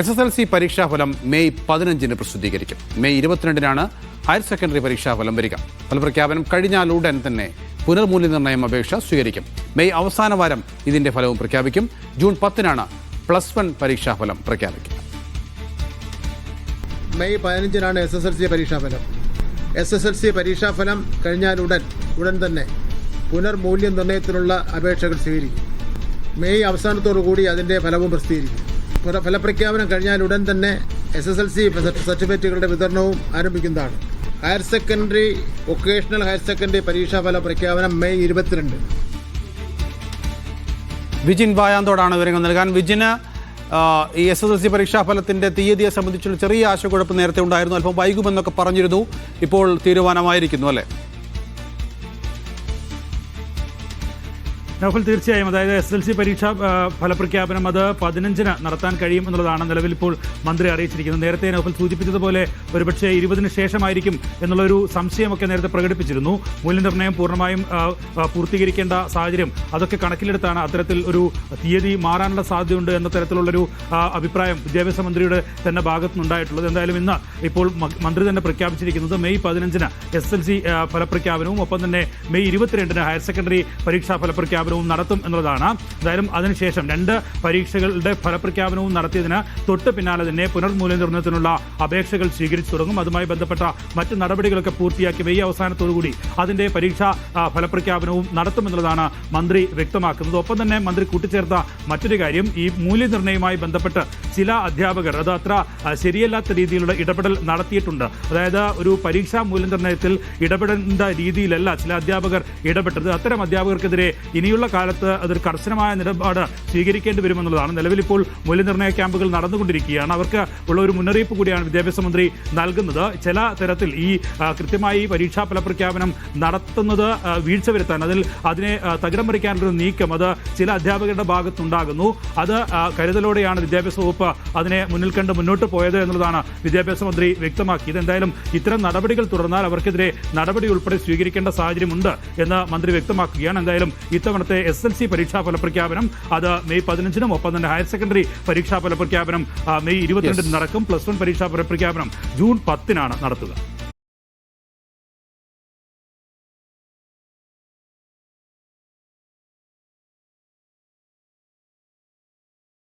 SSLC പരീക്ഷാഫലം May 15 പ്രസിദ്ധീകരിക്കും. May 22 higher secondary പരീക്ഷാഫലം വരിക. ഫലപ്രഖ്യാപനം കഴിഞ്ഞാൽ ഉടൻ തന്നെ പുനർമൂല്യനിർണ്ണയം അപേക്ഷ സ്വീകരിക്കും. മെയ് അവസാന വാരം ഇതിന്റെ ഫലവും പ്രഖ്യാപിക്കും. ജൂൺ 10 +1 പരീക്ഷാഫലം പ്രഖ്യാപിക്കും. മെയ് 15 SSLC പരീക്ഷാഫലം. SSLC പരീക്ഷാഫലം കഴിഞ്ഞാൽ ഉടൻ തന്നെ പുനർമൂല്യനിർണ്ണയത്തിനുള്ള അപേക്ഷകൾ സ്വീകരിക്കും. മെയ് അവസാനത്തോടുകൂടി അതിൻ്റെ ഫലവും പ്രസിദ്ധീകരിക്കും. ഫലപ്രഖ്യാപനം കഴിഞ്ഞാൽ ഉടൻ തന്നെ SSLC സർട്ടിഫിക്കറ്റുകളുടെ വിതരണവും ആരംഭിക്കുന്നതാണ്. Higher secondary vocational higher secondary പരീക്ഷാഫല പ്രഖ്യാപനം മെയ് 22. വിജിൻ വായാന്തോടാണ് വിവരങ്ങൾ നൽകാൻ. വിജിന് ഈ SSLC പരീക്ഷാഫലത്തിന്റെ തീയതിയെ സംബന്ധിച്ചുള്ള ചെറിയ ആശയക്കുഴപ്പം നേരത്തെ ഉണ്ടായിരുന്നു. അല്പം വൈകുമെന്നൊക്കെ പറഞ്ഞിരുന്നു. ഇപ്പോൾ തീരുമാനമായിരിക്കുന്നു അല്ലേ? നൗഫൽ, തീർച്ചയായും. അതായത് SSLC പരീക്ഷാ ഫലപ്രഖ്യാപനം അത് 15 നടത്താൻ കഴിയും എന്നുള്ളതാണ് നിലവിൽ ഇപ്പോൾ മന്ത്രി അറിയിച്ചിരിക്കുന്നത്. നേരത്തെ നൗഫൽ സൂചിപ്പിച്ചതുപോലെ ഒരുപക്ഷെ 20 ശേഷമായിരിക്കും എന്നുള്ളൊരു സംശയമൊക്കെ നേരത്തെ പ്രകടിപ്പിച്ചിരുന്നു. മൂല്യനിർണ്ണയം പൂർണ്ണമായും പൂർത്തീകരിക്കേണ്ട സാഹചര്യം അതൊക്കെ കണക്കിലെടുത്താണ് അത്തരത്തിൽ ഒരു തീയതി മാറാനുള്ള സാധ്യതയുണ്ട് എന്ന തരത്തിലുള്ളൊരു അഭിപ്രായം വിദ്യാഭ്യാസ മന്ത്രിയുടെ തന്നെ ഭാഗത്തുനിന്നുണ്ടായിട്ടുള്ളത്. എന്തായാലും ഇന്ന് ഇപ്പോൾ മന്ത്രി തന്നെ പ്രഖ്യാപിച്ചിരിക്കുന്നത് മെയ് 15 SSLC ഫലപ്രഖ്യാപനവും ഒപ്പം തന്നെ മെയ് 22 ഹയർ സെക്കൻഡറി പരീക്ഷാ ഫലപ്രഖ്യാപനവും നടത്തും എന്നുള്ളതാണ്. എന്തായാലും അതിനുശേഷം 2 പരീക്ഷകളുടെ ഫലപ്രഖ്യാപനവും നടത്തിയതിന് തൊട്ട് പിന്നാലെ തന്നെ പുനർമൂല്യനിർണ്ണയത്തിനുള്ള അപേക്ഷകൾ സ്വീകരിച്ചു തുടങ്ങും. അതുമായി ബന്ധപ്പെട്ട മറ്റ് നടപടികളൊക്കെ പൂർത്തിയാക്കി മെയ് അവസാനത്തോടുകൂടി അതിന്റെ പരീക്ഷാ ഫലപ്രഖ്യാപനവും നടത്തുമെന്നുള്ളതാണ് മന്ത്രി വ്യക്തമാക്കുന്നത്. ഒപ്പം തന്നെ മന്ത്രി കൂട്ടിച്ചേർത്ത മറ്റൊരു കാര്യം, ഈ മൂല്യനിർണ്ണയവുമായി ബന്ധപ്പെട്ട് ചില അധ്യാപകർ അത് അത്ര ശരിയല്ലാത്ത രീതിയിലുള്ള ഇടപെടൽ നടത്തിയിട്ടുണ്ട്. അതായത് ഒരു പരീക്ഷാ മൂല്യനിർണ്ണയത്തിൽ ഇടപെടേണ്ട രീതിയിലല്ല ചില അധ്യാപകർ ഇടപെട്ടത്. അത്തരം അധ്യാപകർക്കെതിരെ ഇനിയുള്ള കാലത്ത് അതൊരു കർശനമായ നിലപാട് സ്വീകരിക്കേണ്ടി വരുമെന്നുള്ളതാണ്. നിലവിൽ ഇപ്പോൾ മൂല്യനിർണ്ണയ ക്യാമ്പുകൾ നടന്നുകൊണ്ടിരിക്കുകയാണ്. അവർക്ക് ഉള്ള ഒരു മുന്നറിയിപ്പ് കൂടിയാണ് വിദ്യാഭ്യാസ മന്ത്രി നൽകുന്നത്. ചില തരത്തിൽ ഈ കൃത്യമായി പരീക്ഷാ ഫലപ്രഖ്യാപനം നടത്തുന്നത് വീഴ്ച വരുത്താൻ അതിനെ തകിടം മറിക്കാനുള്ള നീക്കം അത് ചില അധ്യാപകരുടെ ഭാഗത്തുണ്ടാകുന്നു. അത് കരുതലോടെയാണ് വിദ്യാഭ്യാസ വകുപ്പ് അതിനെ മുന്നിൽ കണ്ട് മുന്നോട്ട് പോയത് എന്നുള്ളതാണ് വിദ്യാഭ്യാസ മന്ത്രി വ്യക്തമാക്കിയത്. എന്തായാലും ഇത്തരം നടപടികൾ തുടർന്നാൽ അവർക്കെതിരെ നടപടി ഉൾപ്പെടെ സ്വീകരിക്കേണ്ട സാഹചര്യമുണ്ട് എന്ന് മന്ത്രി വ്യക്തമാക്കുകയാണ്. എന്തായാലും ഇത്തവണത്തെ SSLC പരീക്ഷാ ഫലപ്രഖ്യാപനം അത് മെയ് 15 ഒപ്പം തന്നെ ഹയർ സെക്കൻഡറി പരീക്ഷാ ഫലപ്രഖ്യാപനം മെയ് 22 നടക്കും. +1 പരീക്ഷാ ഫലപ്രഖ്യാപനം ജൂൺ 10 നടത്തുക.